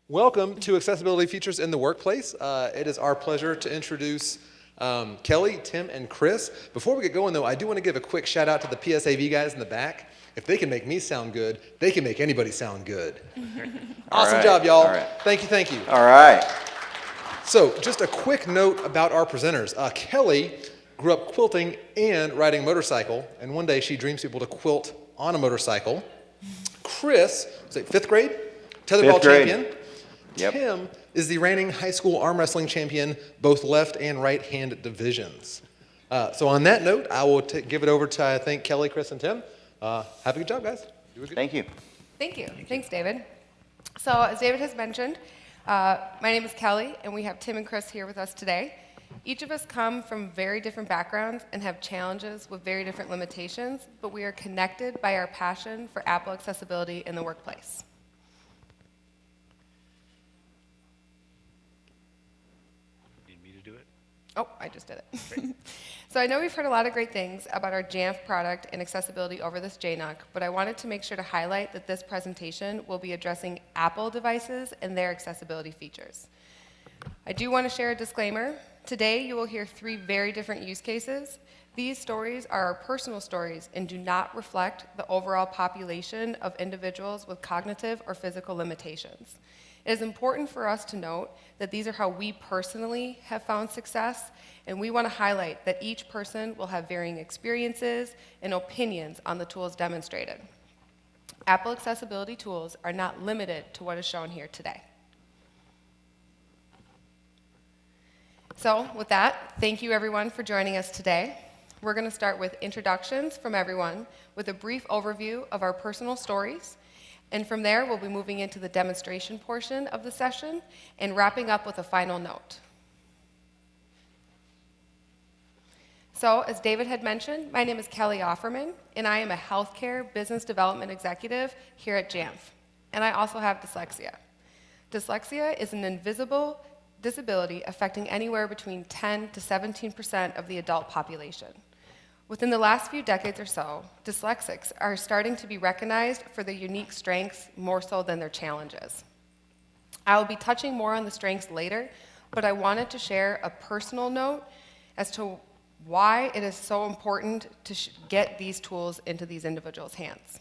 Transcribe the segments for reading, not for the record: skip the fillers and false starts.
Welcome to Accessibility Features in the Workplace. It is our pleasure to introduce Kelly, Tim, and Chris. Before we get going, though, I do want to give a quick shout out to the PSAV guys in the back. If they can make me sound good, they can make anybody sound good. Awesome job, y'all. All right. Thank you. All right. So, just a quick note about our presenters. Kelly grew up quilting and riding a motorcycle, and one day she dreams to be able to quilt on a motorcycle. Chris, was it fifth grade? Tetherball champion. Yep. Tim is the reigning high school arm wrestling champion, both left and right hand divisions. So on that note, I will give it over to, I think, Kelly, Chris, and Tim. Have a good job, guys. Thank you. Thank you. Thanks, David. So as David has mentioned, my name is Kelly, and we have Tim and Chris here with us today. Each of us come from very different backgrounds and have challenges with very different limitations, but we are connected by our passion for Apple accessibility in the workplace. Oh, I just did it. So I know we've heard a lot of great things about our Jamf product and accessibility over this JNUC, but I wanted to make sure to highlight that this presentation will be addressing Apple devices and their accessibility features. I do want to share a disclaimer. Today you will hear 3 very different use cases. These stories are our personal stories and do not reflect the overall population of individuals with cognitive or physical limitations. It is important for us to note that these are how we personally have found success, and we want to highlight that each person will have varying experiences and opinions on the tools demonstrated. Apple accessibility tools are not limited to what is shown here today. So with that, thank you everyone for joining us today. We're going to start with introductions from everyone with a brief overview of our personal stories. And from there, we'll be moving into the demonstration portion of the session and wrapping up with a final note. So, as David had mentioned, my name is Kelly Offerman, and I am a healthcare business development executive here at Jamf. And I also have dyslexia. Dyslexia is an invisible disability affecting anywhere between 10 to 17% of the adult population. Within the last few decades or so, dyslexics are starting to be recognized for their unique strengths more so than their challenges. I will be touching more on the strengths later, but I wanted to share a personal note as to why it is so important to get these tools into these individuals' hands.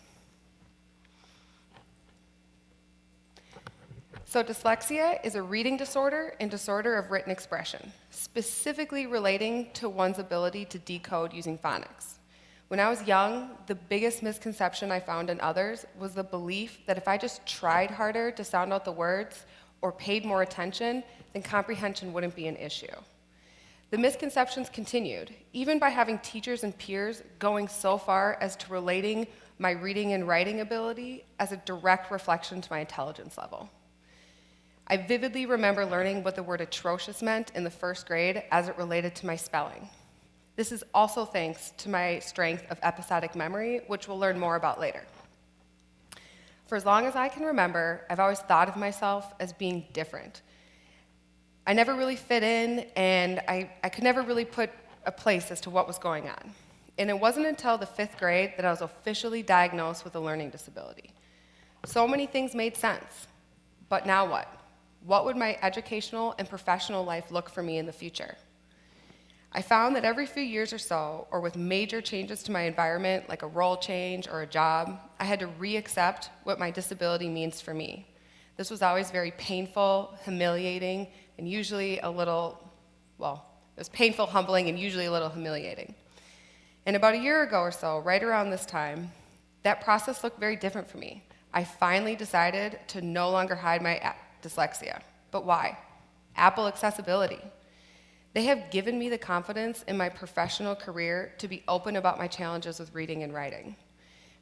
So dyslexia is a reading disorder and disorder of written expression, specifically relating to one's ability to decode using phonics. When I was young, the biggest misconception I found in others was the belief that if I just tried harder to sound out the words or paid more attention, then comprehension wouldn't be an issue. The misconceptions continued, even by having teachers and peers going so far as to relating my reading and writing ability as a direct reflection to my intelligence level. I vividly remember learning what the word atrocious meant in the 1st grade as it related to my spelling. This is also thanks to my strength of episodic memory, which we'll learn more about later. For as long as I can remember, I've always thought of myself as being different. I never really fit in, and I could never really put a place as to what was going on. And it wasn't until the 5th grade that I was officially diagnosed with a learning disability. So many things made sense, but now what? What would my educational and professional life look for me in the future? I found that every few years or so, or with major changes to my environment, like a role change or a job, I had to re-accept what my disability means for me. This was always very painful, humiliating, and usually a little, well, it was painful, humbling, and usually a little humiliating. And about a year ago or so, right around this time, that process looked very different for me. I finally decided to no longer hide my dyslexia. But why? Apple accessibility. They have given me the confidence in my professional career to be open about my challenges with reading and writing.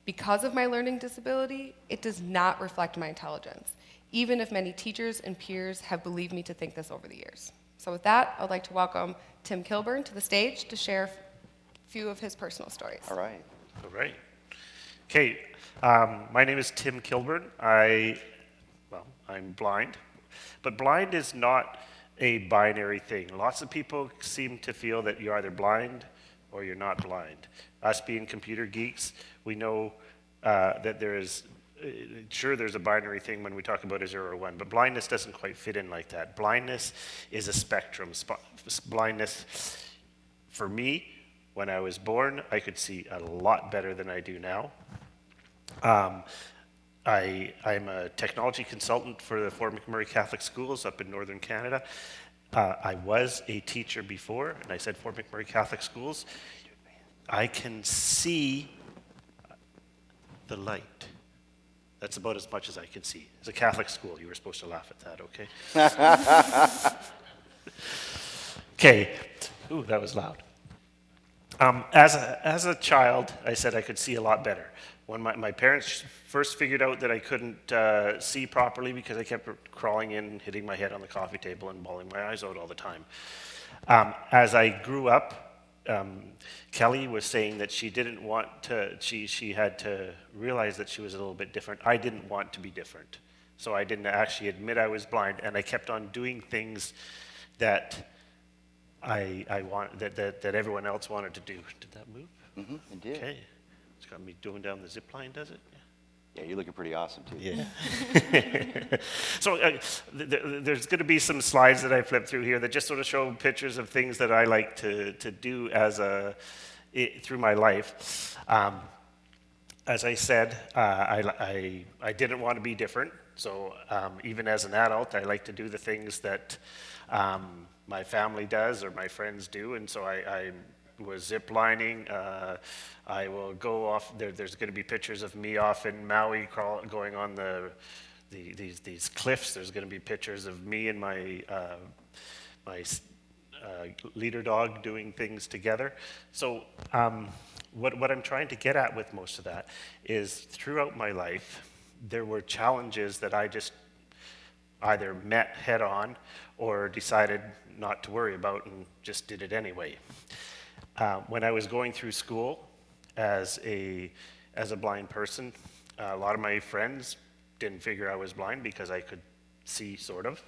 Because of my learning disability, it does not reflect my intelligence, even if many teachers and peers have believed me to think this over the years. So with that, I'd like to welcome Tim Kilburn to the stage to share a few of his personal stories. All right. All right. Okay, my name is Tim Kilburn. I'm blind, but blind is not a binary thing. Lots of people seem to feel that you're either blind or you're not blind. Us being computer geeks, we know that there is sure, there's a binary thing when we talk about a 0 or 1, but blindness doesn't quite fit in like that. Blindness is a spectrum. Blindness, for me, when I was born, I could see a lot better than I do now. I'm a technology consultant for the Fort McMurray Catholic Schools up in Northern Canada. I was a teacher before, and I said Fort McMurray Catholic Schools. I can see the light. That's about as much as I can see. It's a Catholic school. You were supposed to laugh at that, okay? Okay. Ooh, that was loud. As a child, I said I could see a lot better. When my parents first figured out that I couldn't see properly because I kept crawling in, hitting my head on the coffee table and bawling my eyes out all the time. As I grew up, Kelly was saying that she didn't want to, she had to realize that she was a little bit different. I didn't want to be different. So I didn't actually admit I was blind, and I kept on doing things that that everyone else wanted to do. Did that move? Mm-hmm, it did. Okay. It's got me going down the zip line, does it? Yeah, you're looking pretty awesome, too. Yeah. So there's going to be some slides that I flip through here that just sort of show pictures of things that I like to do through my life. As I said, I didn't want to be different. So even as an adult, I like to do the things that my family does or my friends do. And so I was zip lining. I will go off. There's going to be pictures of me off in Maui going on these cliffs. There's going to be pictures of me and my leader dog doing things together. So what I'm trying to get at with most of that is throughout my life, there were challenges that I just either met head on or decided not to worry about and just did it anyway. When I was going through school as a blind person, a lot of my friends didn't figure I was blind because I could see, sort of.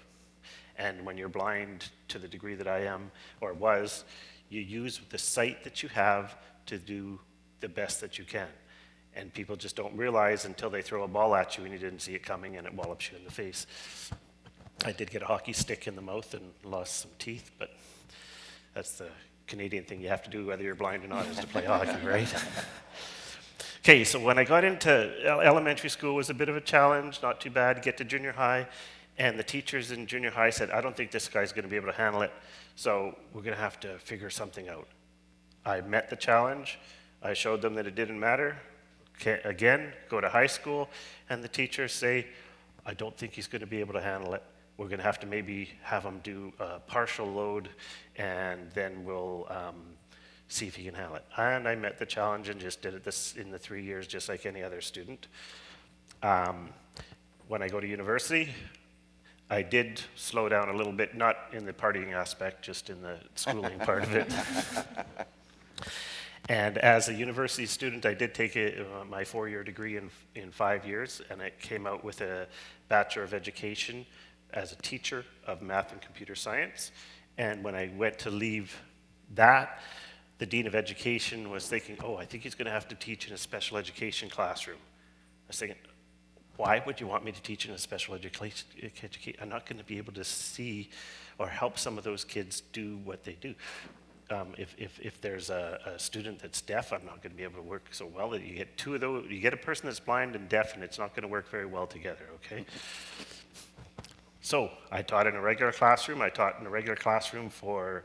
And when you're blind to the degree that I am or was, you use the sight that you have to do the best that you can. And people just don't realize until they throw a ball at you and you didn't see it coming and it wallops you in the face. I did get a hockey stick in the mouth and lost some teeth, but that's the Canadian thing you have to do whether you're blind or not is to play hockey, right? Okay, so when I got into elementary school was a bit of a challenge, not too bad, get to junior high, and the teachers in junior high said, I don't think this guy's going to be able to handle it, so we're going to have to figure something out. I met the challenge, I showed them that it didn't matter. Okay, again, go to high school, and the teachers say, I don't think he's going to be able to handle it. We're going to have to maybe have him do a partial load, and then we'll see if he can handle it. And I met the challenge and just did it in the 3 years, just like any other student. When I go to university, I did slow down a little bit, not in the partying aspect, just in the schooling part of it. And as a university student, I did take my 4-year degree in 5 years, and it came out with a Bachelor of Education as a teacher of math and computer science. And when I went to leave that, the Dean of Education was thinking, oh, I think he's going to have to teach in a special education classroom. I was thinking, why would you want me to teach in a special education? I'm not going to be able to see or help some of those kids do what they do. If there's a student that's deaf, I'm not going to be able to work so well that you get two of those. You get a person that's blind and deaf, and it's not going to work very well together, okay? So I taught in a regular classroom. I taught in a regular classroom for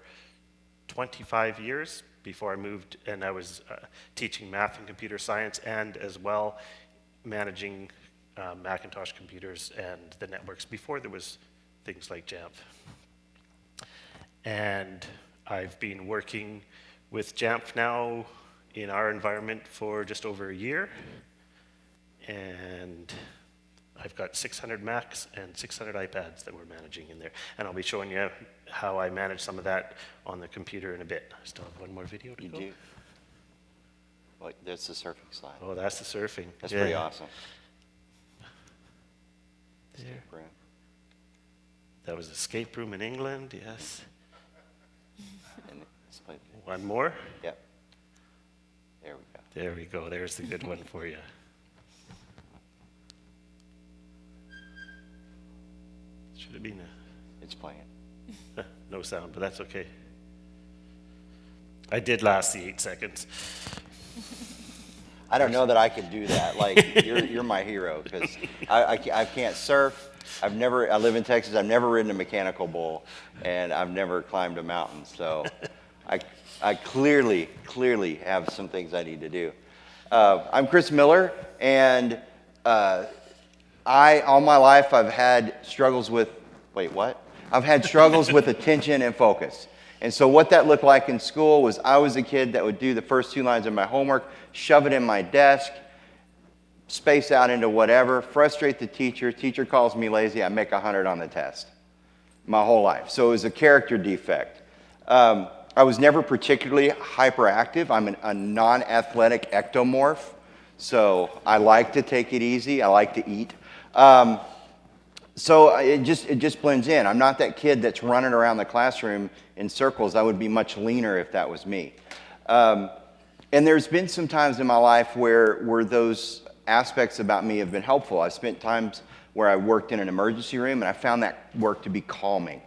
25 years before I moved, and I was teaching math and computer science and as well managing Macintosh computers and the networks before there was things like Jamf. And I've been working with Jamf now in our environment for just over a year, and I've got 600 Macs and 600 iPads that we're managing in there. And I'll be showing you how I manage some of that on the computer in a bit. I still have one more video to go. You do? Well, that's the surfing slide. Oh, that's the surfing. That's pretty awesome. There. Escape room. That was Escape Room in England, yes. And let's play. One more. Yep. There we go. There we go. There's the good one for you. Should have been It's playing. no sound, but that's okay. I did last the 8 seconds. I don't know that I could do that. Like, you're my hero, because I can't surf. I live in Texas, I've never ridden a mechanical bull, and I've never climbed a mountain. So I clearly have some things I need to do. I'm Chris Miller, and all my life I've had struggles with, I've had struggles with attention and focus. And so what that looked like in school was I was a kid that would do the first 2 lines of my homework, shove it in my desk, space out into whatever, frustrate the teacher. Teacher calls me lazy, I make 100 on the test. My whole life. So it was a character defect. I was never particularly hyperactive. I'm a non-athletic ectomorph. So I like to take it easy. I like to eat. So it just blends in. I'm not that kid that's running around the classroom in circles. I would be much leaner if that was me. And there's been some times in my life where those aspects about me have been helpful. I've spent times where I worked in an emergency room, and I found that work to be calming.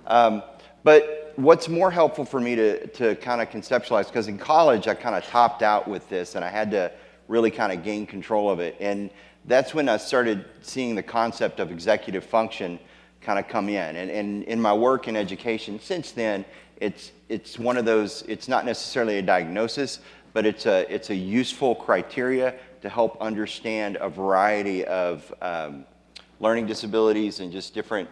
But what's more helpful for me to kind of conceptualize, because in college I kind of topped out with this, and I had to really kind of gain control of it. And that's when I started seeing the concept of executive function kind of come in. And in my work in education since then, it's one of those, it's not necessarily a diagnosis, but it's a useful criteria to help understand a variety of learning disabilities and just different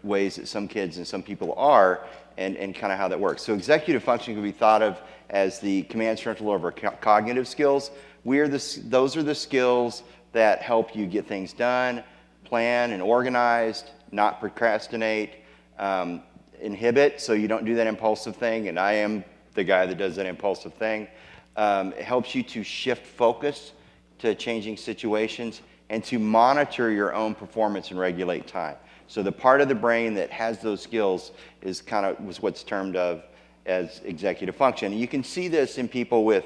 ways that some kids and some people are, and kind of how that works. So executive function can be thought of as the command central over cognitive skills. Those are the skills that help you get things done, plan and organized, not procrastinate, inhibit so you don't do that impulsive thing, and I am the guy that does that impulsive thing. It helps you to shift focus to changing situations and to monitor your own performance and regulate time. So the part of the brain that has those skills was what's termed of as executive function. And you can see this in people with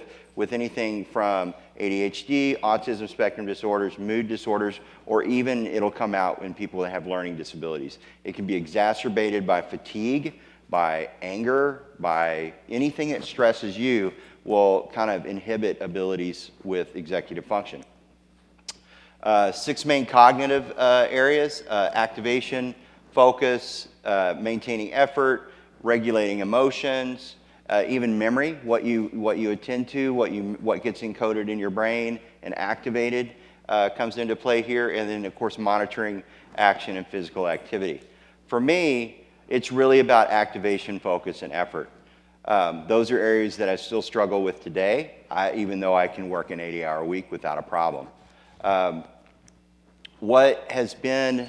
anything from ADHD, autism spectrum disorders, mood disorders, or even it'll come out in people that have learning disabilities. It can be exacerbated by fatigue, by anger, by anything that stresses you will kind of inhibit abilities with executive function. 6 main cognitive areas: activation, focus, maintaining effort, regulating emotions, even memory, what you attend to, what gets encoded in your brain and activated comes into play here, and then of course monitoring action and physical activity. For me, it's really about activation, focus, and effort. Those are areas that I still struggle with today, even though I can work an 80-hour week without a problem. What has been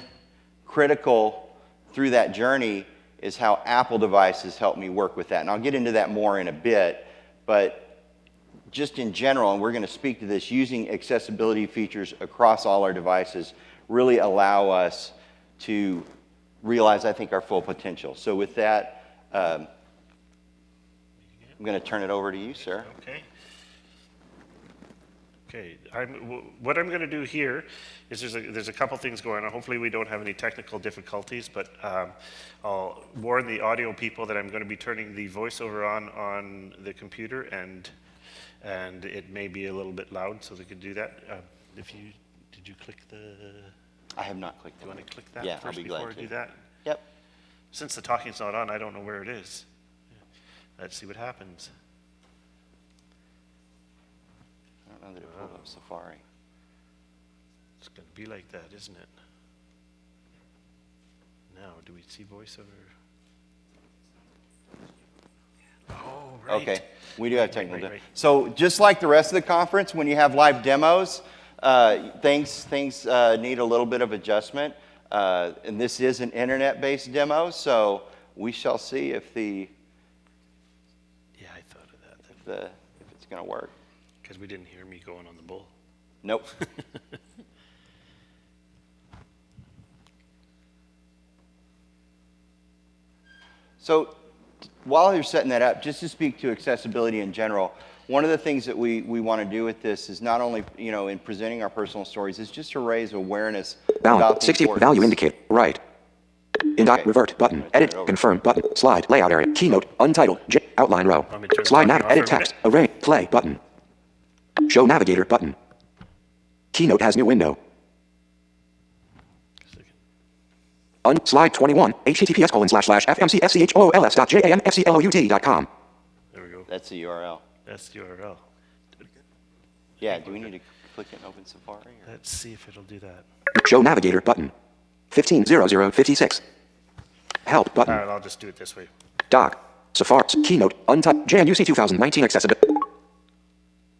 critical through that journey is how Apple devices help me work with that. And I'll get into that more in a bit, but just in general, and we're going to speak to this, using accessibility features across all our devices really allow us to realize, I think, our full potential. So with that, I'm going to turn it over to you, sir. Okay. What I'm going to do here is there's a couple things going on. Hopefully we don't have any technical difficulties, but I'll warn the audio people that I'm going to be turning the voiceover on the computer, and it may be a little bit loud, so they could do that. Did you click the? I have not clicked it. Do you want to click that Yeah, first I'll be glad before I to. do that? Yep. Since the talking's not on, I don't know where it is. Let's see what happens. I don't know that it pulled up Safari. It's going to be like that, isn't it? Now, do we see voiceover? Oh, right. Okay, we do have technical. Right. So just like the rest of the conference, when you have live demos, things need a little bit of adjustment. And this is an internet-based demo, so we shall see if Yeah, I thought of that. if it's going to work. Because we didn't hear me going on the bull. Nope. So while you're setting that up, just to speak to accessibility in general, one of the things that we want to do with this is not only, in presenting our personal stories, is just to raise awareness about the 60 importance. value indicator. Right. Revert button. Edit. Confirm button. Slide. Layout area. Keynote. Untitled. Outline row. Want me to turn the Slide talking nav. off Edit for a text. Array. Play button. Show navigator button. Keynote has new window. Slide 21. https://fmcschools.jamfcloud.com. There we go. That's the URL. That's the URL. Yeah, do we need to click it and open Safari? Or? Let's see if it'll do that. Show navigator button. 150056. Help button. All right, I'll just do it this way. Doc. Safari. Keynote. Untyped. JNUC 2019 accessibility.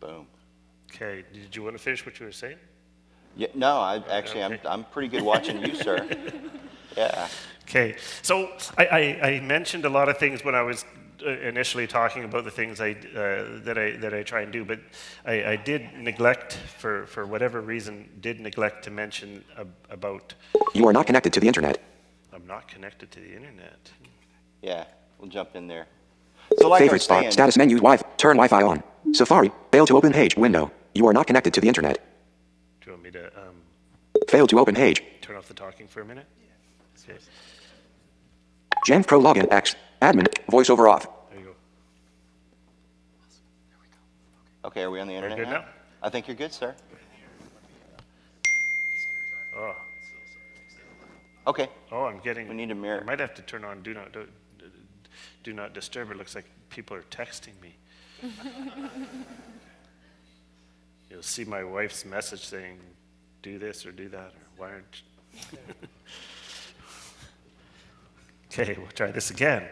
Boom. Okay, did you want to finish what you were saying? Yeah, no, I'm pretty good watching you, sir. Yeah. Okay, so I mentioned a lot of things when I was initially talking about the things that I try and do, but I did neglect, for whatever reason, to mention about You are not connected to the internet. I'm not connected to the internet. Yeah, we'll jump in there. So like I Favorite was star. saying, Status menu. Turn Wi-Fi on. Safari. Fail to open page. Window. You are not connected to the internet. Do you want me to Fail to open page. turn off the talking for a minute? Okay, Jamf Pro login X. Admin. Voiceover off. there you go. okay, are we on the internet good now? I think you're good, sir. Oh, Okay. I'm getting. We need a mirror. I might have to turn on do not disturb. It looks like people are texting me. You'll see my wife's message saying, "Do this or do that," or "Why aren't?" Okay, we'll try this again.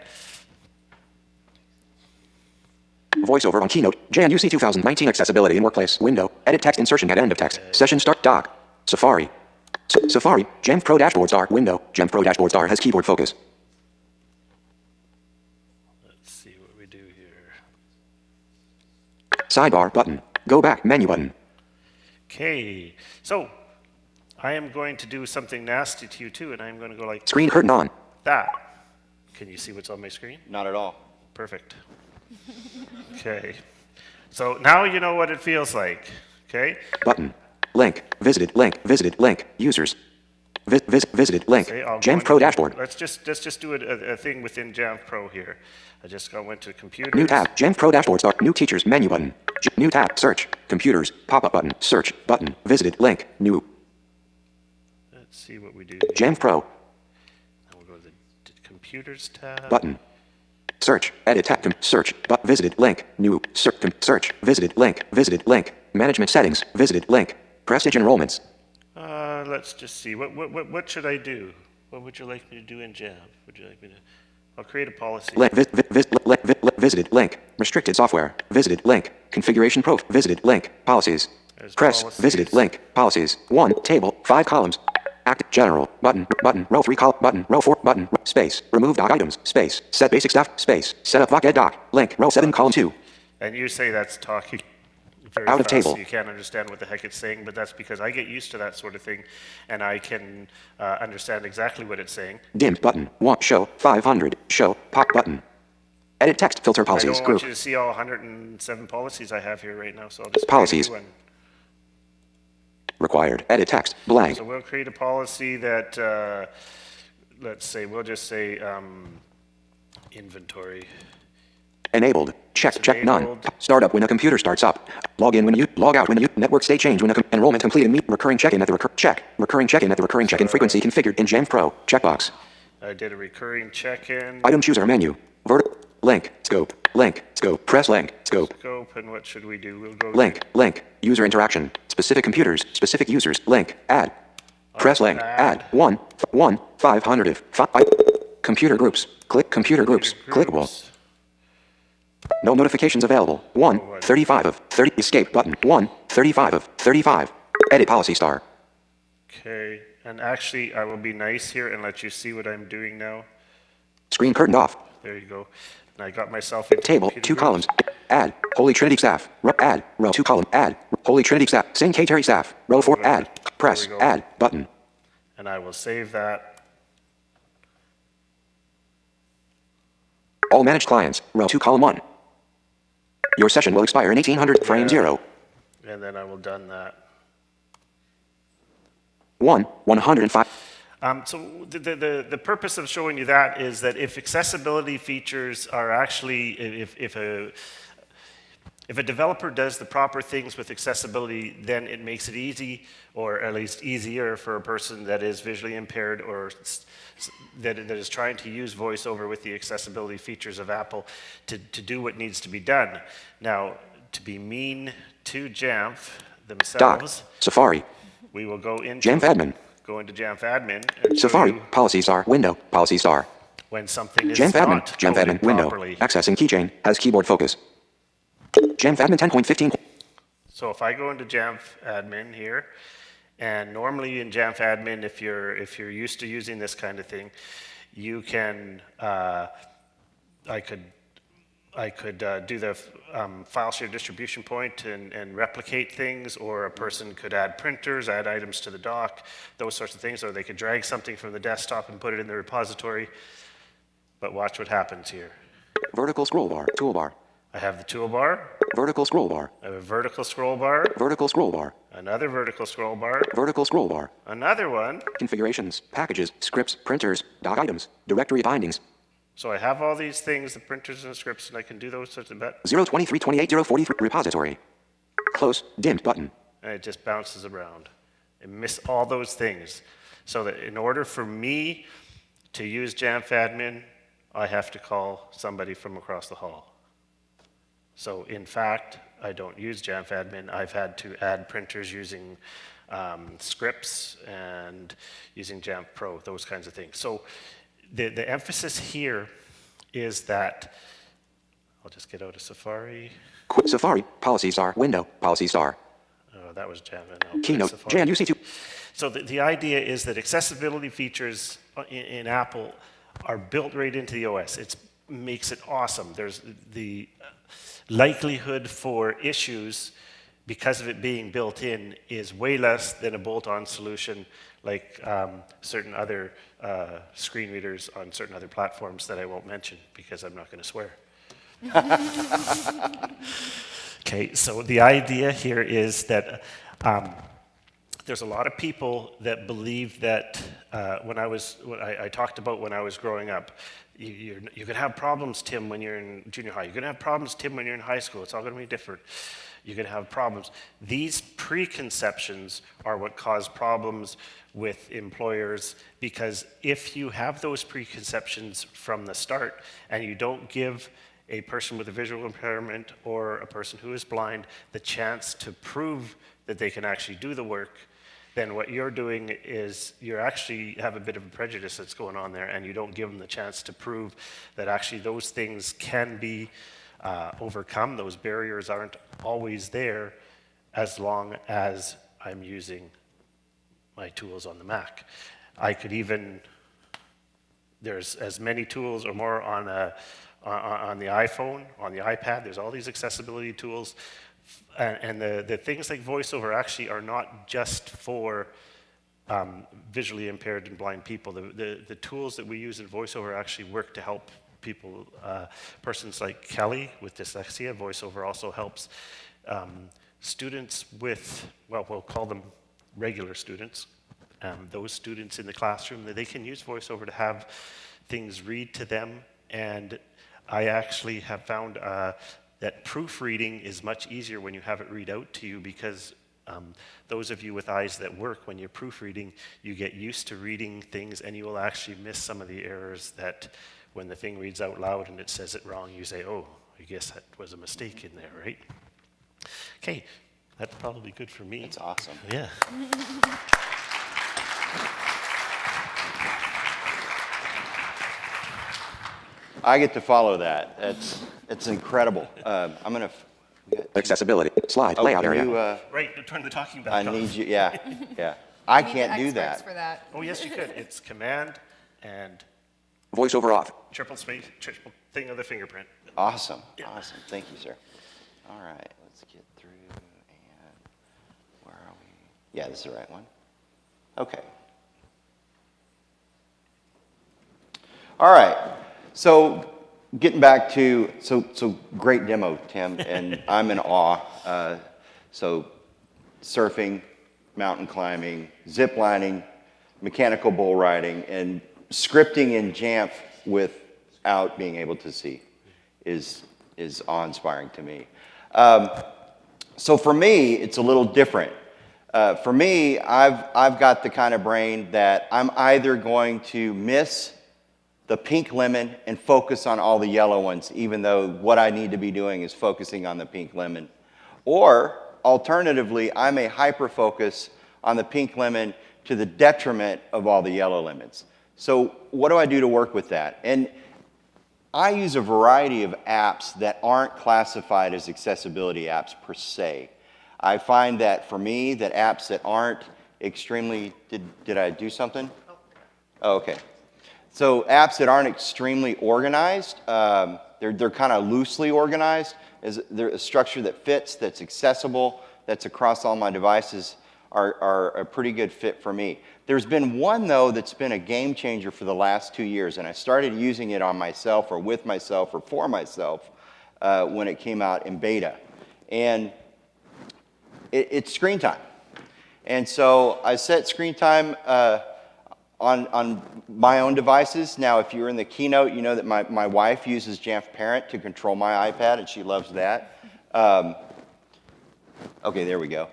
Voiceover on Keynote. JNUC 2019 accessibility in workplace. Window. Edit text insertion at end of text. Session start. Doc. Safari. Safari. Jamf Pro Dashboard Star. Window. Jamf Pro Dashboard Star has keyboard focus. Let's see what we do here. Sidebar button. Go back menu button. Okay, so I am going to do something nasty to you too, and I'm going to go like Screen curtain on. that. Can you see what's on my screen? Not at all. Perfect. Okay, so now you know what it feels like. Okay, Button. Link. Visited link. Visited link. Users. Visited link. say I'll go Jamf Pro into- Dashboard. Let's just do a thing within Jamf Pro here. I just went to computers. New tab. Jamf Pro Dashboard Star. New teachers menu button. New tab. Search. Computers. Pop-up button. Search button. Visited link. New. Let's see what we do. Jamf Pro. Now we'll go to the computers tab. Button. Search. Edit tab. Search. Visited link. New. Search. Visited link. Visited link. Management settings. Visited link. Prestige enrollments. Let's just see. What should I do? What would you like me to do in Jamf? Would you like me to? I'll create a policy. Visited link. Restricted software. Visited link. Configuration profile. Visited link. Policies. There's Press. policies. Visited link. Policies. 1. Table. 5 columns. Active. General. Button. Button. Row 3 column. Button. Row 4. Button. Space. Remove doc items. Space. Set basic stuff. Space. Set up voc ed doc. Link. Row 7 column 2. And you say that's talking very Out of fast, table. so you can't understand what the heck it's saying, but that's because I get used to that sort of thing, and I can understand exactly what it's saying. Dimmed button. 1. Show. 500. Show. Pop button. Edit text filter I policies. don't Group. want you to see all 107 policies I have here right now, so I'll just Policies. create a new one. Required. Edit text. Blank. So we'll create a policy that, let's say, we'll just say inventory. Enabled. Check. It's Check none. enabled. Start up when a computer starts up. Log in when you log out when you network state change when enrollment complete and meet recurring check-in at the recurring check-in at the recurring check-in frequency configured in Jamf Pro. Checkbox. I did a recurring check-in. Item chooser menu. Link. Scope. Link. Scope. Press link. Scope. Scope, and what should we do? We'll go Link. Link. User interaction. Specific computers. Specific users. Link. Add. Press link. Add. 1. 500 if. Computer groups. Click computer groups. Clickable. No notifications available. 1. 35 of 30. Escape button. 1. 35 of 35. Edit policy star. Okay, and actually, I will be nice here and let you see what I'm doing now. Screen curtained off. There you go. And I got myself into Table. computer 2 groups. columns. Add. Holy Trinity staff. Add. Row 2 column. Add. Holy Trinity staff. St. K. Terry staff. Row 4. Add. Press. There we go. Add. Button. And I will save that. All managed clients. Row 2 column 1. Your session will expire in 1800 frame 0. And then I will done that. 1. 105. So the purpose of showing you that is that if accessibility features are actually, if a developer does the proper things with accessibility, then it makes it easy, or at least easier, for a person that is visually impaired or that is trying to use VoiceOver with the accessibility features of Apple to do what needs to be done. Now, to be mean to Jamf Dock. themselves, Safari. we will go into Jamf admin. Go into Jamf admin and show Safari. you Policies are window. Policies are. when something is Jamf admin. not Jamf coded admin window. properly. Accessing keychain has keyboard focus. Jamf admin 10.15. So if I go into Jamf admin here, and normally in Jamf admin, if you're used to using this kind of thing, you can I could do the file share distribution point and replicate things, or a person could add printers, add items to the dock, those sorts of things, or they could drag something from the desktop and put it in the repository. But watch what happens here. Vertical scroll bar. Toolbar. I have the toolbar, Vertical scroll bar. I have a vertical scroll bar, Vertical scroll bar. another vertical scroll bar, Vertical scroll bar. another one. Configurations. Packages. Scripts. Printers. Dock items. Directory bindings. So I have all these things, the printers and the scripts, and I can do those sorts of bits. 023 28 043. Repository. Close. Dimmed button. And it just bounces around. I miss all those things. So that in order for me to use Jamf admin, I have to call somebody from across the hall. So in fact, I don't use Jamf admin. I've had to add printers using scripts and using Jamf Pro, those kinds of things. So the emphasis here is that, I'll just get out of Safari. Safari. Policies are window. Policies are. Oh, that was Jamf. No, Keynote. Safari. JNUC 2. So the idea is that accessibility features in Apple are built right into the OS. It makes it awesome. There's the likelihood for issues because of it being built in is way less than a bolt-on solution like certain other screen readers on certain other platforms that I won't mention because I'm not going to swear. Okay, so the idea here is that there's a lot of people that believe that when I talked about when I was growing up, you're going to have problems, Tim, when you're in junior high. You're going to have problems, Tim, when you're in high school. It's all going to be different. You're going to have problems. These preconceptions are what cause problems with employers, because if you have those preconceptions from the start and you don't give a person with a visual impairment or a person who is blind the chance to prove that they can actually do the work, then what you're doing is you actually have a bit of a prejudice that's going on there, and you don't give them the chance to prove that actually those things can be overcome. Those barriers aren't always there as long as I'm using my tools on the Mac. I could even, there's as many tools or more on the iPhone, on the iPad, there's all these accessibility tools. And the things like VoiceOver actually are not just for visually impaired and blind people. The tools that we use in VoiceOver actually work to help people, persons like Kelly with dyslexia. VoiceOver also helps students with, well, we'll call them regular students, those students in the classroom, that they can use VoiceOver to have things read to them. And I actually have found that proofreading is much easier when you have it read out to you, because those of you with eyes that work, when you're proofreading, you get used to reading things, and you will actually miss some of the errors that when the thing reads out loud and it says it wrong, you say, oh, I guess that was a mistake in there, right? Okay, that's probably good for me. That's awesome. Yeah. I get to follow that. It's incredible. I'm gonna. Accessibility. Slide. Layout can area. you, Right, turn the talking back I on. need you. Yeah, yeah. I We need can't do experts that. for that. Oh, yes, you could. It's Command and VoiceOver off. triple space, triple thing of the fingerprint. Awesome. Awesome. Thank you, sir. All right, let's get through. And where are we? Yeah, this is the right one. Okay. All right. So getting back to, so great demo, Tim, and I'm in awe. So surfing, mountain climbing, zip lining, mechanical bull riding, and scripting in Jamf without being able to see is awe-inspiring to me. So for me, it's a little different. For me, I've got the kind of brain that I'm either going to miss the pink lemon and focus on all the yellow ones, even though what I need to be doing is focusing on the pink lemon. Or alternatively, I may hyper-focus on the pink lemon to the detriment of all the yellow lemons. So what do I do to work with that? And I use a variety of apps that aren't classified as accessibility apps per se. I find that for me, that apps that aren't extremely, did I do something? Oh, okay. So apps that aren't extremely organized, they're kind of loosely organized. They're a structure that fits, that's accessible, that's across all my devices, are a pretty good fit for me. There's been one, though, that's been a game changer for the last 2 years, and I started using it on myself or with myself or for myself when it came out in beta. And it's screen time. And so I set screen time on my own devices. Now, if you're in the keynote, you know that my wife uses Jamf Parent to control my iPad, and she loves that. Okay, there we go.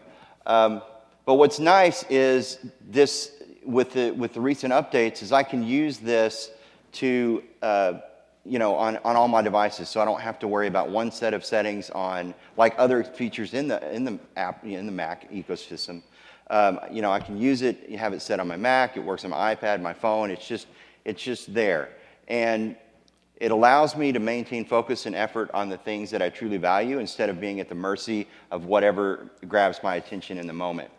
But what's nice is this, with the recent updates, is I can use this to, on all my devices, so I don't have to worry about one set of settings on, like other features in the app, in the Mac ecosystem. I can use it, have it set on my Mac, it works on my iPad, my phone, it's just there. And it allows me to maintain focus and effort on the things that I truly value instead of being at the mercy of whatever grabs my attention in the moment.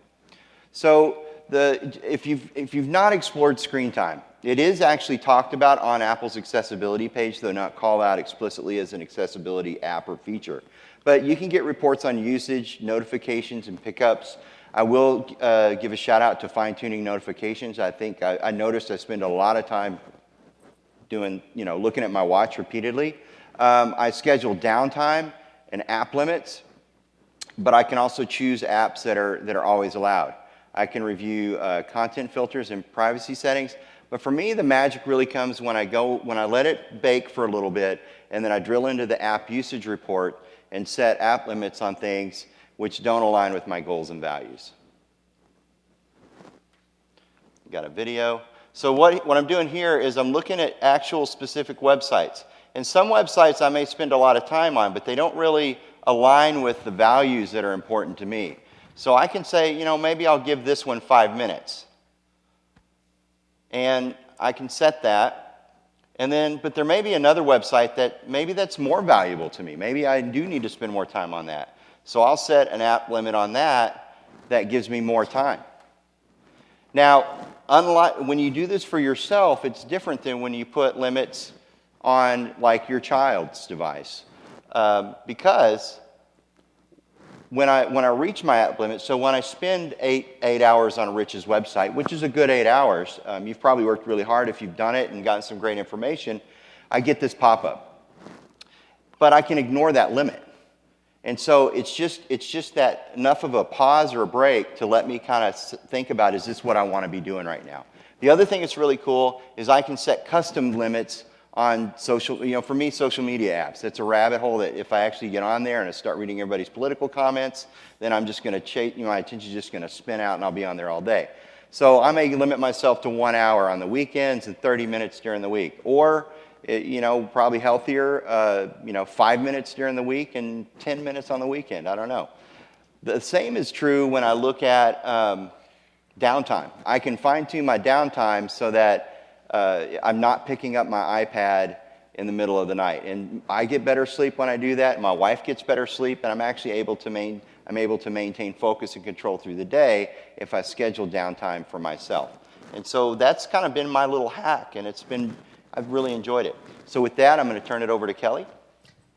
So if you've not explored screen time, it is actually talked about on Apple's accessibility page, though not called out explicitly as an accessibility app or feature. But you can get reports on usage, notifications, and pickups. I will give a shout out to fine-tuning notifications. I think I noticed I spend a lot of time looking at my watch repeatedly. I schedule downtime and app limits, but I can also choose apps that are always allowed. I can review content filters and privacy settings, but for me, the magic really comes when I let it bake for a little bit, and then I drill into the app usage report and set app limits on things which don't align with my goals and values. Got a video. So what I'm doing here is I'm looking at actual specific websites. And some websites I may spend a lot of time on, but they don't really align with the values that are important to me. So I can say, maybe I'll give this one 5 minutes. And I can set that. But there may be another website that's more valuable to me. Maybe I do need to spend more time on that. So I'll set an app limit on that gives me more time. Now, unlike when you do this for yourself, it's different than when you put limits on like your child's device. Because when I reach my app limit, so when I spend eight hours on Rich's website, which is a good 8 hours, you've probably worked really hard if you've done it and gotten some great information, I get this pop-up. But I can ignore that limit. And so it's just that enough of a pause or a break to let me kind of think about, is this what I want to be doing right now? The other thing that's really cool is I can set custom limits on social, for me, social media apps. It's a rabbit hole that if I actually get on there and I start reading everybody's political comments, then I'm just going to my attention's just going to spin out and I'll be on there all day. So I may limit myself to 1 hour on the weekends and 30 minutes during the week. Or probably healthier, 5 minutes during the week and 10 minutes on the weekend. I don't know. The same is true when I look at downtime. I can fine-tune my downtime so that I'm not picking up my iPad in the middle of the night. And I get better sleep when I do that. My wife gets better sleep, and I'm actually able to maintain focus and control through the day if I schedule downtime for myself. And so that's kind of been my little hack, and I've really enjoyed it. So with that, I'm going to turn it over to Kelly.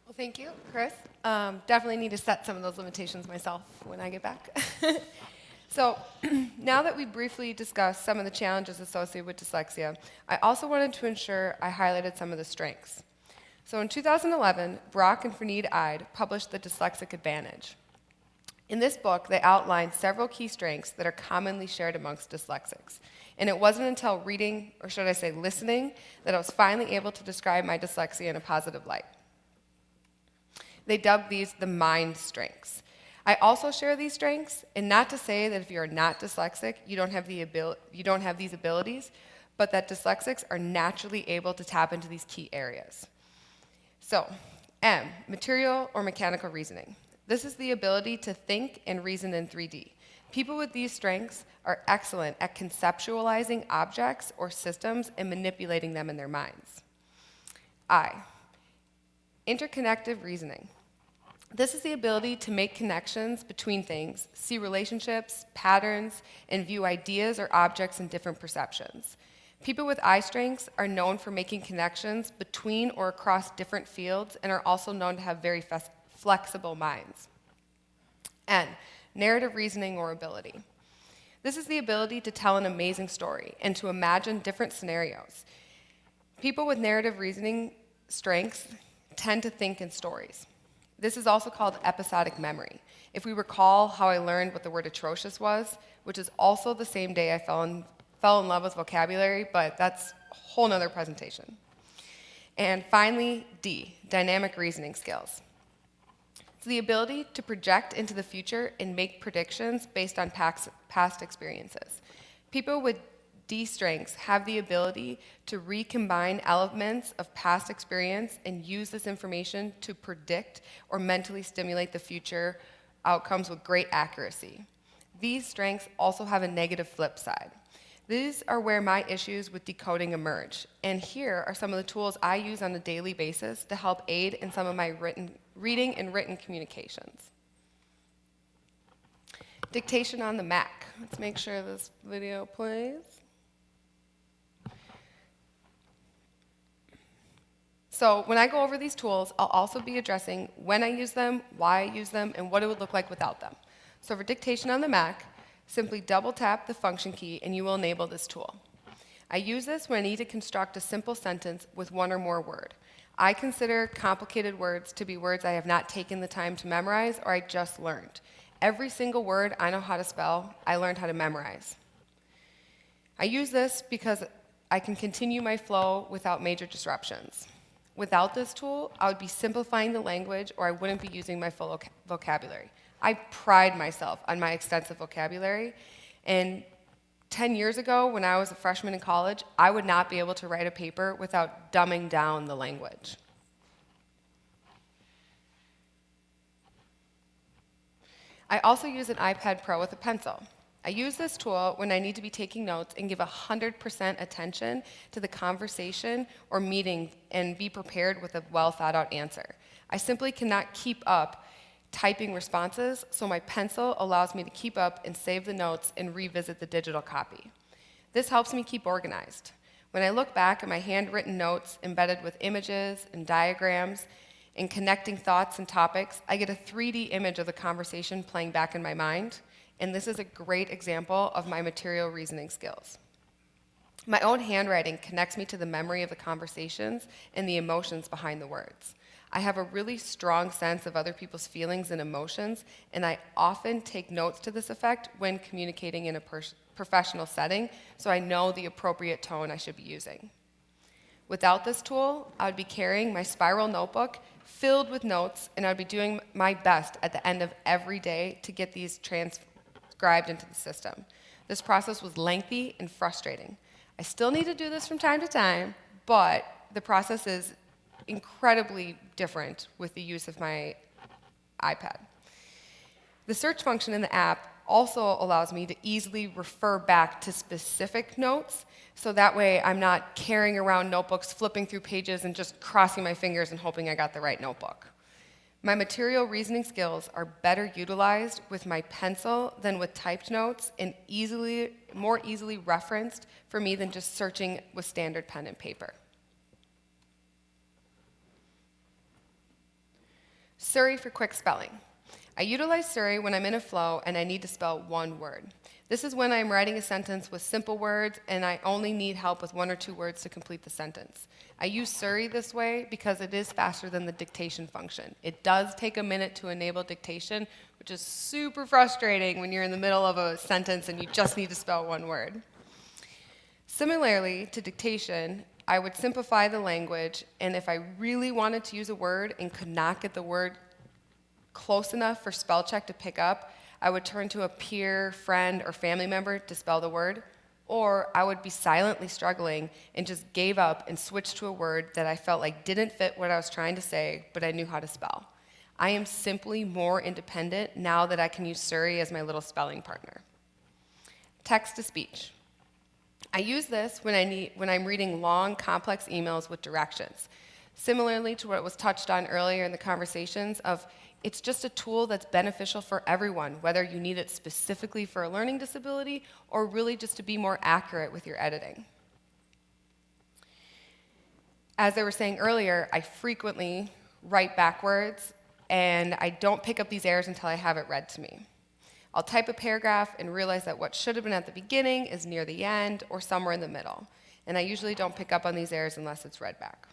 Well, thank you, Chris. Definitely need to set some of those limitations myself when I get back. So now that we briefly discussed some of the challenges associated with dyslexia, I also wanted to ensure I highlighted some of the strengths. So in 2011, Brock and Fernid Eid published the Dyslexic Advantage. In this book, they outline several key strengths that are commonly shared amongst dyslexics. And it wasn't until reading, or should I say listening, that I was finally able to describe my dyslexia in a positive light. They dubbed these the mind strengths. I also share these strengths, and not to say that if you're not dyslexic, you don't have these abilities, but that dyslexics are naturally able to tap into these key areas. So, M, material or mechanical reasoning. This is the ability to think and reason in 3D. People with these strengths are excellent at conceptualizing objects or systems and manipulating them in their minds. I, interconnective reasoning. This is the ability to make connections between things, see relationships, patterns, and view ideas or objects in different perceptions. People with I strengths are known for making connections between or across different fields and are also known to have very flexible minds. N, narrative reasoning or ability. This is the ability to tell an amazing story and to imagine different scenarios. People with narrative reasoning strengths tend to think in stories. This is also called episodic memory. If we recall how I learned what the word atrocious was, which is also the same day I fell in love with vocabulary, but that's a whole nother presentation. And finally, D, dynamic reasoning skills. It's the ability to project into the future and make predictions based on past experiences. People with D strengths have the ability to recombine elements of past experience and use this information to predict or mentally stimulate the future outcomes with great accuracy. These strengths also have a negative flip side. These are where my issues with decoding emerge, and here are some of the tools I use on a daily basis to help aid in some of my reading and written communications. Dictation on the Mac. Let's make sure this video plays. So when I go over these tools, I'll also be addressing when I use them, why I use them, and what it would look like without them. So for dictation on the Mac, simply double tap the function key and you will enable this tool. I use this when I need to construct a simple sentence with one or more word. I consider complicated words to be words I have not taken the time to memorize or I just learned. Every single word I know how to spell, I learned how to memorize. I use this because I can continue my flow without major disruptions. Without this tool, I would be simplifying the language or I wouldn't be using my full vocabulary. I pride myself on my extensive vocabulary, and 10 years ago, when I was a freshman in college, I would not be able to write a paper without dumbing down the language. I also use an iPad Pro with a pencil. I use this tool when I need to be taking notes and give 100% attention to the conversation or meeting and be prepared with a well-thought-out answer. I simply cannot keep up typing responses, so my pencil allows me to keep up and save the notes and revisit the digital copy. This helps me keep organized. When I look back at my handwritten notes embedded with images and diagrams and connecting thoughts and topics, I get a 3D image of the conversation playing back in my mind, and this is a great example of my material reasoning skills. My own handwriting connects me to the memory of the conversations and the emotions behind the words. I have a really strong sense of other people's feelings and emotions, and I often take notes to this effect when communicating in a professional setting, so I know the appropriate tone I should be using. Without this tool, I would be carrying my spiral notebook filled with notes, and I would be doing my best at the end of every day to get these transcribed into the system. This process was lengthy and frustrating. I still need to do this from time to time, but the process is incredibly different with the use of my iPad. The search function in the app also allows me to easily refer back to specific notes, so that way I'm not carrying around notebooks, flipping through pages, and just crossing my fingers and hoping I got the right notebook. My material reasoning skills are better utilized with my pencil than with typed notes and more easily referenced for me than just searching with standard pen and paper. Surrey for quick spelling. I utilize Surrey when I'm in a flow and I need to spell one word. This is when I'm writing a sentence with simple words and I only need help with 1 or 2 words to complete the sentence. I use Surrey this way because it is faster than the dictation function. It does take a minute to enable dictation, which is super frustrating when you're in the middle of a sentence and you just need to spell 1 word. Similarly to dictation, I would simplify the language, and if I really wanted to use a word and could not get the word close enough for spell check to pick up, I would turn to a peer, friend, or family member to spell the word, or I would be silently struggling and just gave up and switched to a word that I felt like didn't fit what I was trying to say, but I knew how to spell. I am simply more independent now that I can use Surrey as my little spelling partner. Text to speech. I use this when I'm reading long, complex emails with directions. Similarly to what was touched on earlier in the conversations of it's just a tool that's beneficial for everyone, whether you need it specifically for a learning disability or really just to be more accurate with your editing. As I was saying earlier, I frequently write backwards, and I don't pick up these errors until I have it read to me. I'll type a paragraph and realize that what should have been at the beginning is near the end or somewhere in the middle, and I usually don't pick up on these errors unless it's read back.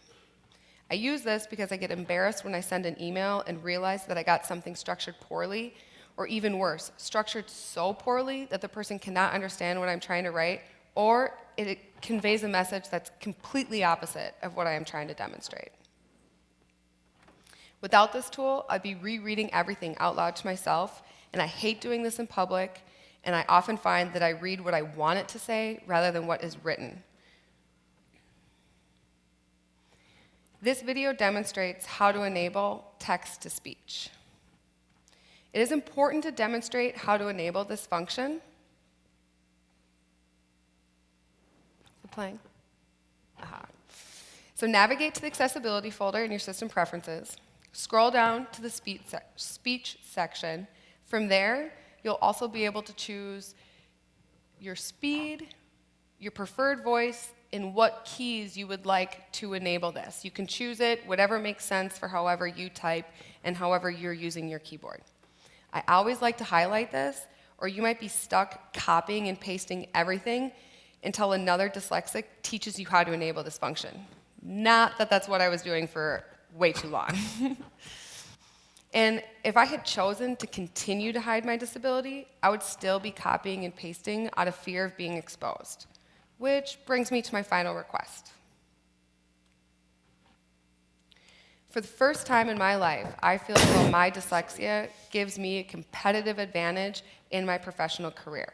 I use this because I get embarrassed when I send an email and realize that I got something structured poorly, or even worse, structured so poorly that the person cannot understand what I'm trying to write, or it conveys a message that's completely opposite of what I am trying to demonstrate. Without this tool, I'd be rereading everything out loud to myself, and I hate doing this in public, and I often find that I read what I want it to say rather than what is written. This video demonstrates how to enable text-to-speech. It is important to demonstrate how to enable this function. Is it playing? Aha. So navigate to the accessibility folder in your system preferences. Scroll down to the speech section. From there, you'll also be able to choose your speed, your preferred voice, and what keys you would like to enable this. You can choose it, whatever makes sense for however you type and however you're using your keyboard. I always like to highlight this, or you might be stuck copying and pasting everything until another dyslexic teaches you how to enable this function. Not that that's what I was doing for way too long. And if I had chosen to continue to hide my disability, I would still be copying and pasting out of fear of being exposed. Which brings me to my final request. For the first time in my life, I feel as though my dyslexia gives me a competitive advantage in my professional career.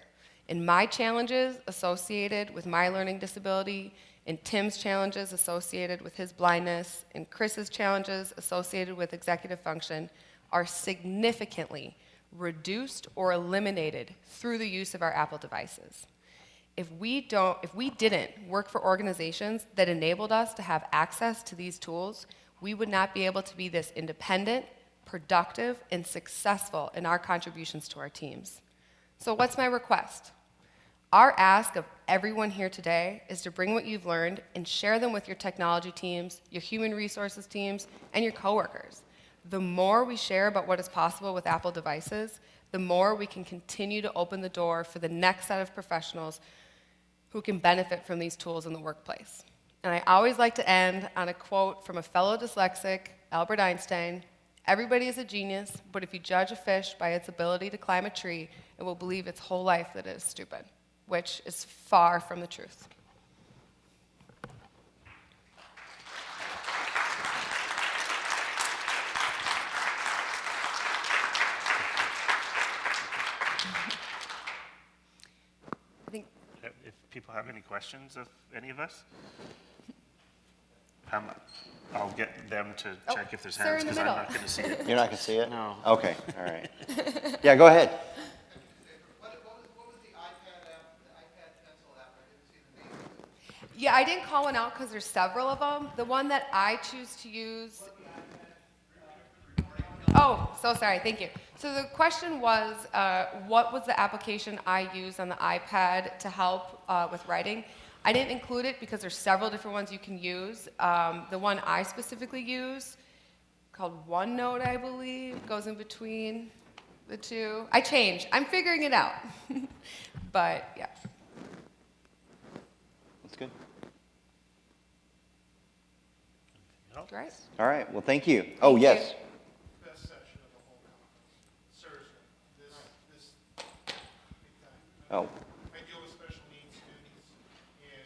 In my challenges associated with my learning disability, and Tim's challenges associated with his blindness, and Chris's challenges associated with executive function are significantly reduced or eliminated through the use of our Apple devices. If we didn't work for organizations that enabled us to have access to these tools, we would not be able to be this independent, productive, and successful in our contributions to our teams. So what's my request? Our ask of everyone here today is to bring what you've learned and share them with your technology teams, your human resources teams, and your coworkers. The more we share about what is possible with Apple devices, the more we can continue to open the door for the next set of professionals who can benefit from these tools in the workplace. And I always like to end on a quote from a fellow dyslexic, Albert Einstein: "Everybody is a genius, but if you judge a fish by its ability to climb a tree, it will believe its whole life that it is stupid," which is far from the truth. I think If people have any questions of any of us, I'll get them to check if there's sir hands in the because I'm middle. not going to see it. You're not going to see it? No. Okay, all right. Yeah, go ahead. What was the iPad app, the iPad pencil app? I didn't see the name of it. Yeah, I didn't call one out because there's several of them. The one that I choose to use. Oh, so sorry, thank you. So the question was, what was the application I used on the iPad to help with writing? I didn't include it because there's several different ones you can use. The one I specifically use, called OneNote, I believe, goes in between the two. I changed. I'm figuring it out. But yeah. That's good. Great. All right. Well, thank you. Oh, Thank yes. Best section of the whole conference. Seriously, this big time. Oh, I deal with special needs students, and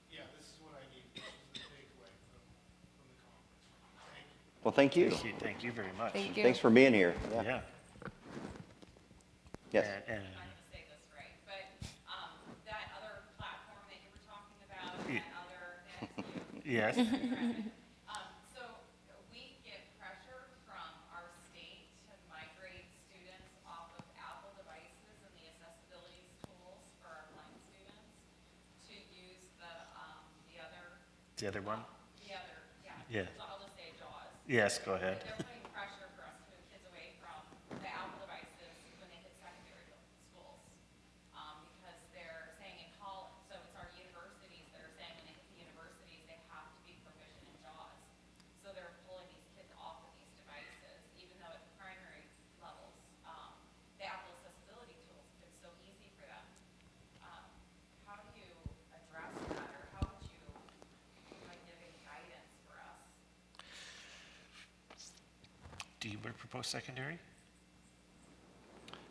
yeah, this is what I need. This is the takeaway from the conference. Thank you. well, thank you. Thank you very much. Thank you. Thanks for being here. Yeah. Yeah. Yes. And, I'm not going to say this right, but that other platform that you were talking about, Ye- that other, that's you. yes. So we get pressure from our state to migrate students off of Apple devices and the accessibility tools for our blind students to use the other, The other one? yeah. Yeah. So I'll just say JAWS. Yes, go ahead. They're putting pressure for us to move kids away from the Apple devices when they hit secondary schools. Because they're saying in college, so it's our universities that are saying when they hit the universities, they have to be proficient in JAWS. So they're pulling these kids off of these devices, even though at the primary levels, the Apple accessibility tools, it's so easy for them. How do you address that, or how would you give any guidance for us? Do you work for post-secondary?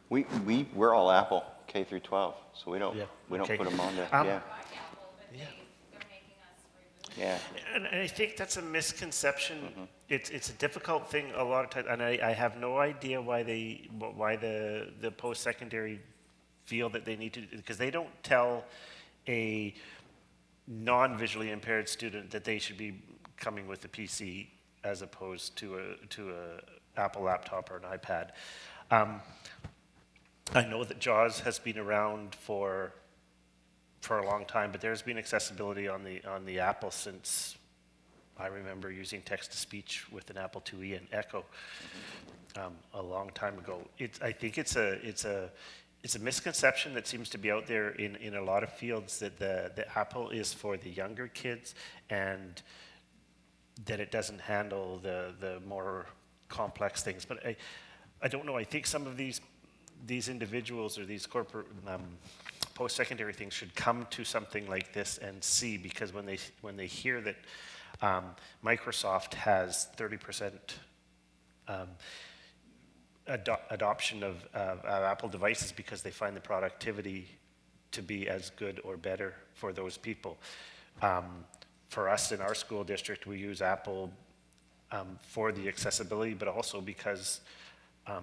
We're all Apple, K through 12, so we don't Yeah, we don't okay. put them on there. Um, Yeah. By Apple, but they're making us remove Yeah. And I think that's a misconception. It's a difficult thing a lot of times, and I have no idea why the post-secondary feel that they need to, because they don't tell a non-visually impaired student that they should be coming with a PC as opposed to a Apple laptop or an iPad. I know that JAWS has been around for a long time, but there's been accessibility on the Apple since I remember using text-to-speech with an Apple IIe and Echo a long time ago. I think it's a misconception that seems to be out there in a lot of fields that the Apple is for the younger kids and that it doesn't handle the more complex things. But I don't know. I think some of these individuals or these corporate post-secondary things should come to something like this and see, because when they hear that Microsoft has 30% adoption of Apple devices because they find the productivity to be as good or better for those people. For us in our school district, we use Apple for the accessibility, but also because how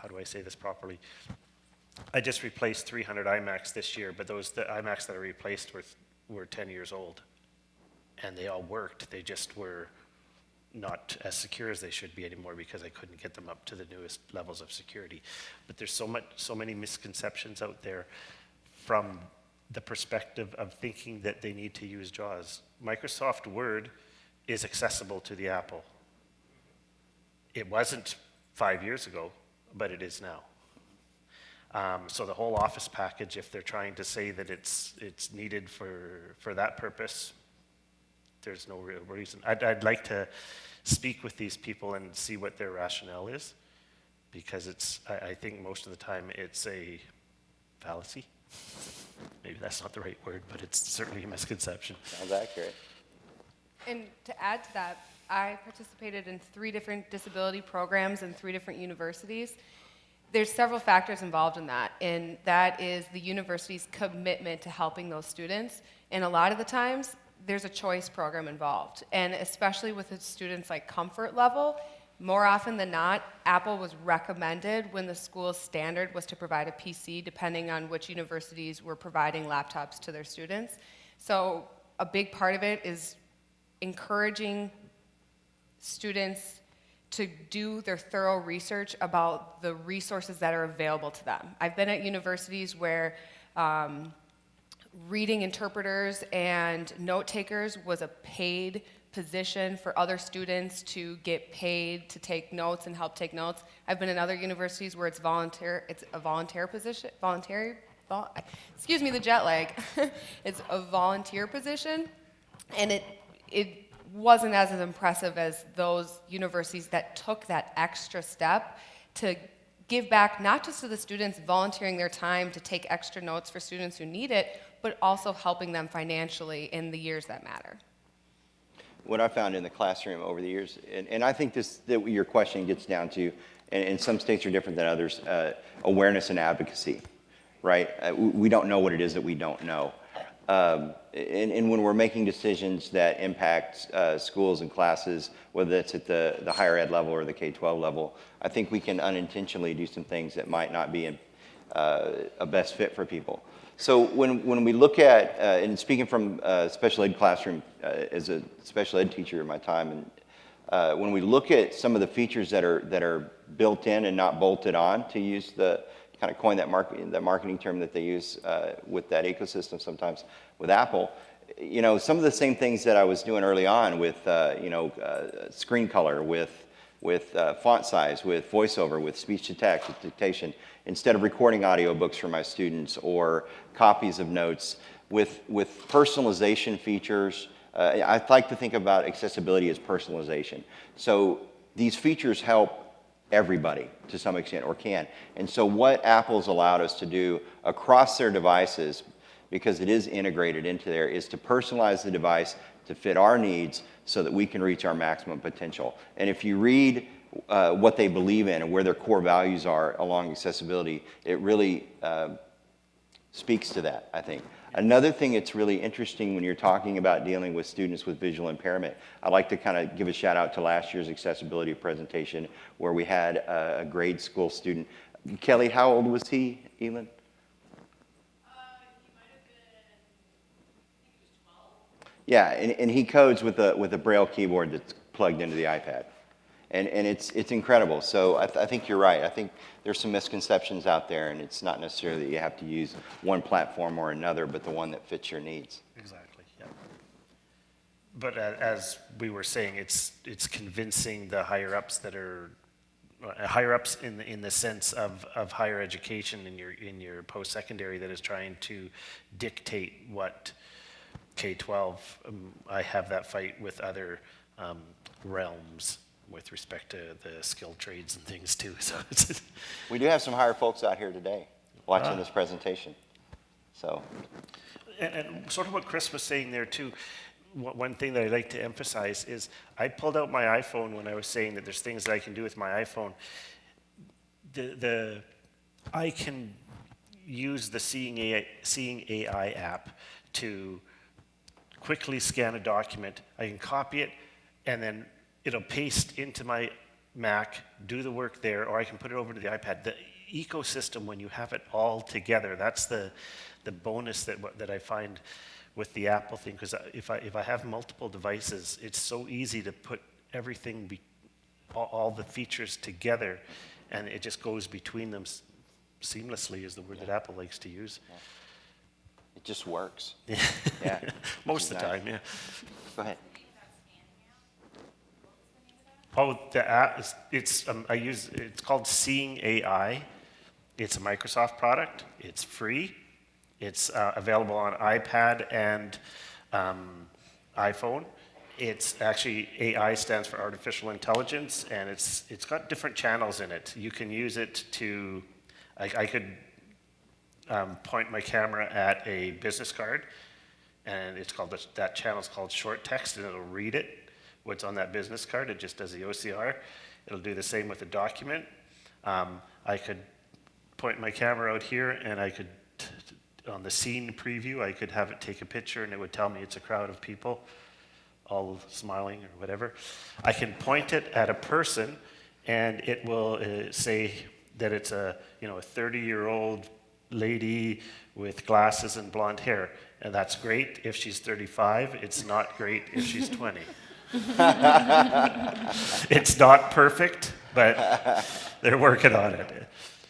do I say this properly? I just replaced 300 iMacs this year, but the iMacs that I replaced were 10 years old, and they all worked. They just were not as secure as they should be anymore because I couldn't get them up to the newest levels of security. But there's so many misconceptions out there from the perspective of thinking that they need to use JAWS. Microsoft Word is accessible to the Apple. It wasn't 5 years ago, but it is now. So the whole Office package, if they're trying to say that it's needed for that purpose, there's no real reason. I'd like to speak with these people and see what their rationale is, because I think most of the time it's a fallacy. Maybe that's not the right word, but it's certainly a misconception. Sounds accurate. And to add to that, I participated in 3 different disability programs in 3 different universities. There's several factors involved in that, and that is the university's commitment to helping those students. And a lot of the times, there's a choice program involved. And especially with the students like comfort level, more often than not, Apple was recommended when the school's standard was to provide a PC, depending on which universities were providing laptops to their students. So a big part of it is encouraging students to do their thorough research about the resources that are available to them. I've been at universities where reading interpreters and note takers was a paid position for other students to get paid to take notes and help take notes. I've been in other universities where it's a volunteer position, excuse me, the jet lag. It's a volunteer position, and it wasn't as impressive as those universities that took that extra step to give back not just to the students volunteering their time to take extra notes for students who need it, but also helping them financially in the years that matter. What I found in the classroom over the years, and I think that your question gets down to, and some states are different than others, awareness and advocacy, right? We don't know what it is that we don't know. And when we're making decisions that impact schools and classes, whether that's at the higher ed level or the K-12 level, I think we can unintentionally do some things that might not be a best fit for people. So when we look at, and speaking from a special ed classroom as a special ed teacher in my time, and when we look at some of the features that are built in and not bolted on, to use the kind of coin that marketing term that they use with that ecosystem sometimes with Apple, you know, some of the same things that I was doing early on with screen color, with font size, with voiceover, with speech to text, with dictation, instead of recording audiobooks for my students or copies of notes, with personalization features. I like to think about accessibility as personalization. So these features help everybody to some extent, or can. And so what Apple's allowed us to do across their devices, because it is integrated into there, is to personalize the device to fit our needs so that we can reach our maximum potential. And if you read what they believe in and where their core values are along accessibility, it really speaks to that, I think. Another thing that's really interesting when you're talking about dealing with students with visual impairment, I'd like to kind of give a shout out to last year's accessibility presentation where we had a grade school student. Kelly, how old was he, Elin? He might have been, I think he was 12. Yeah, and he codes with a Braille keyboard that's plugged into the iPad. And it's incredible. So I think you're right. I think there's some misconceptions out there, and it's not necessarily that you have to use one platform or another, but the one that fits your needs. Exactly, yeah. But as we were saying, it's convincing the higher-ups that are, higher-ups in the sense of higher education in your post-secondary that is trying to dictate what K-12, I have that fight with other realms with respect to the skilled trades and things too. So We do have some higher folks out here today watching this presentation. So, and sort of what Chris was saying there too, one thing that I'd like to emphasize is I pulled out my iPhone when I was saying that there's things that I can do with my iPhone. I can use the Seeing AI app to quickly scan a document. I can copy it and then it'll paste into my Mac, do the work there, or I can put it over to the iPad. The ecosystem, when you have it all together, that's the bonus that I find with the Apple thing, because if I have multiple devices, it's so easy to put everything, all the features together, and it just goes between them seamlessly is the word that Apple likes to use. Yeah. It just works. Yeah. Most of the time, yeah. Go ahead. Oh, the app it's called Seeing AI. It's a Microsoft product. It's free. It's available on iPad and iPhone. It's actually, AI stands for artificial intelligence, and it's got different channels in it. You can use it to, I could point my camera at a business card, and it's called, that channel's called short text, and it'll read it. What's on that business card, it just does the OCR. It'll do the same with a document. I could point my camera out here and I could, on the scene preview, I could have it take a picture and it would tell me it's a crowd of people all smiling or whatever. I can point it at a person and it will say that it's a 30-year-old lady with glasses and blonde hair. And that's great if she's 35. It's not great if she's 20. It's not perfect, but they're working on it.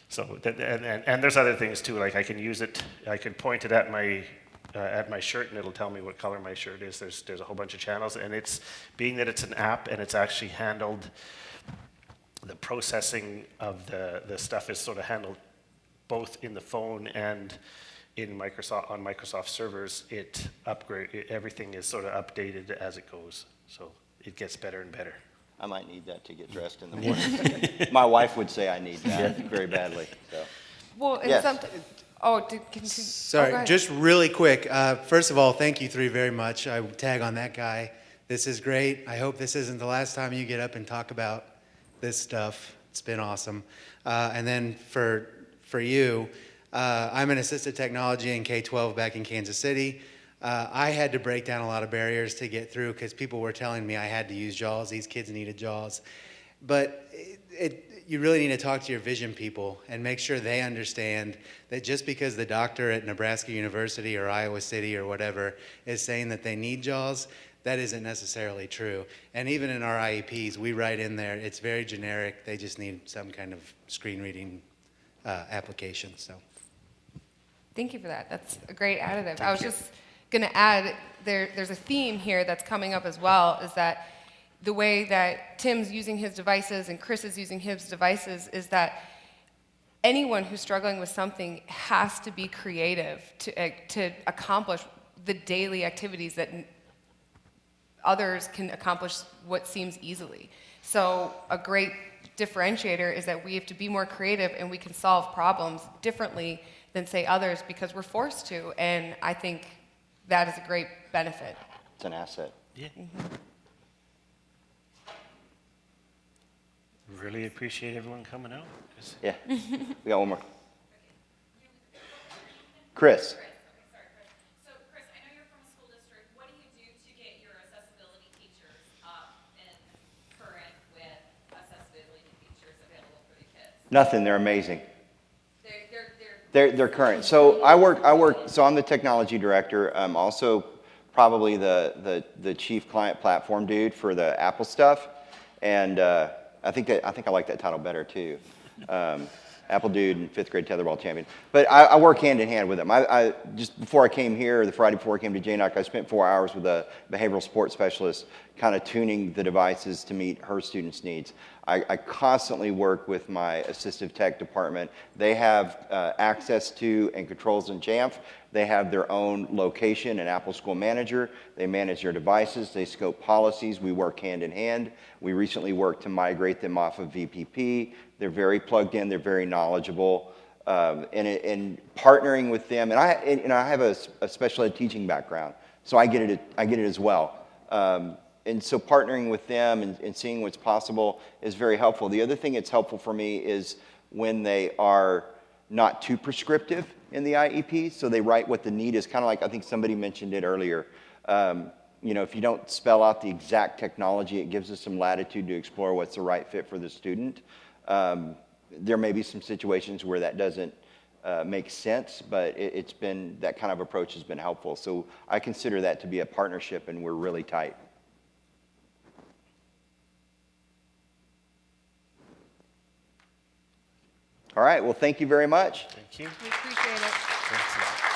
So, and there's other things too. Like I can use it. I can point it at my shirt, and it'll tell me what color my shirt is. There's a whole bunch of channels, and it's being that it's an app and it's actually handled. The processing of the stuff is sort of handled both in the phone and in Microsoft on Microsoft servers. Everything is sort of updated as it goes. So it gets better and better. I might need that to get dressed in the morning. My wife would say I need that very badly. So. Well, and Yes. can you, Sorry, go ahead. just really quick. First of all, thank you three very much. I tag on that guy. This is great. I hope this isn't the last time you get up and talk about this stuff. It's been awesome. And then for you, I'm an assistive technology in K-12 back in Kansas City. I had to break down a lot of barriers to get through because people were telling me I had to use JAWS. These kids needed JAWS. But you really need to talk to your vision people and make sure they understand that just because the doctor at Nebraska University or Iowa City or whatever is saying that they need JAWS, that isn't necessarily true. And even in our IEPs, we write in there, it's very generic. They just need some kind of screen reading application. So, Thank you for that. That's a great additive. I was just going to add, there's a theme here that's coming up as well, is that the way that Tim's using his devices and Chris is using his devices is that anyone who's struggling with something has to be creative to accomplish the daily activities that others can accomplish what seems easily. So a great differentiator is that we have to be more creative and we can solve problems differently than, say, others because we're forced to. And I think that is a great benefit. It's an asset. Yeah. Really appreciate everyone coming out. Yeah. We got one more. Chris. Sorry, Chris. So, Chris, I know you're from a school district. What do you do to get your accessibility teachers up and current with accessibility features available for the kids? Nothing. They're amazing. They're They're current. So so I'm the technology director. I'm also probably the chief client platform dude for the Apple stuff. And I think I like that title better too. Apple dude and 5th grade tetherball champion. But I work hand in hand with them. I just before I came here, the Friday before I came to JNUC, I spent 4 hours with a behavioral sports specialist kind of tuning the devices to meet her students' needs. I constantly work with my assistive tech department. They have access to and controls in Jamf. They have their own location and Apple School Manager. They manage their devices. They scope policies. We work hand in hand. We recently worked to migrate them off of VPP. They're very plugged in. They're very knowledgeable. And partnering with them, and I have a special ed teaching background, so I get it as well. And so partnering with them and seeing what's possible is very helpful. The other thing that's helpful for me is when they are not too prescriptive in the IEP, so they write what the need is, kind of like I think somebody mentioned it earlier. If you don't spell out the exact technology, it gives us some latitude to explore what's the right fit for the student. There may be some situations where that doesn't make sense, but it's been, that kind of approach has been helpful. So I consider that to be a partnership, and we're really tight. All right, well, thank you very much. Thank you. We appreciate it. Thanks a lot.